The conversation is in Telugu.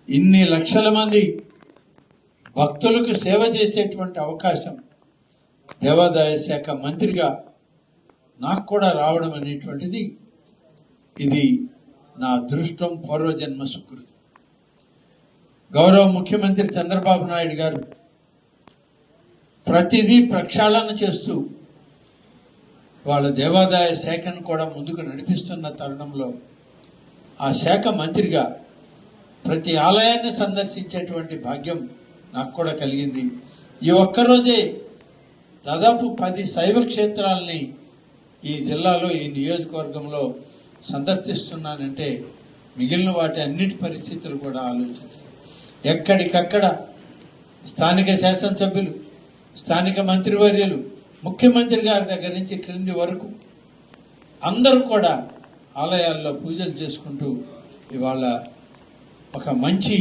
ఇన్ని లక్షల మంది భక్తులకు సేవ చేసేటువంటి అవకాశం దేవాదాయ శాఖ మంత్రిగా నాకు కూడా రావడం అనేటువంటిది ఇది నా అదృష్టం, పూర్వజన్మ సుకృతం. గౌరవ ముఖ్యమంత్రి చంద్రబాబు నాయుడు గారు ప్రతిదీ ప్రక్షాళన చేస్తూ వాళ్ళ దేవాదాయ శాఖను కూడా ముందుకు నడిపిస్తున్న తరుణంలో ఆ శాఖ మంత్రిగా ప్రతి ఆలయాన్ని సందర్శించేటువంటి భాగ్యం నాకు కూడా కలిగింది. ఈ ఒక్కరోజే దాదాపు 10 శైవ క్షేత్రాలని ఈ జిల్లాలో, ఈ నియోజకవర్గంలో సందర్శిస్తున్నానంటే మిగిలిన వాటి అన్నిటి పరిస్థితులు కూడా ఆలోచించారు. ఎక్కడికక్కడ స్థానిక శాసనసభ్యులు, స్థానిక మంత్రివర్యులు, ముఖ్యమంత్రి గారి దగ్గర నుంచి క్రింది వరకు అందరూ కూడా ఆలయాల్లో పూజలు చేసుకుంటూ ఇవాళ ఒక మంచి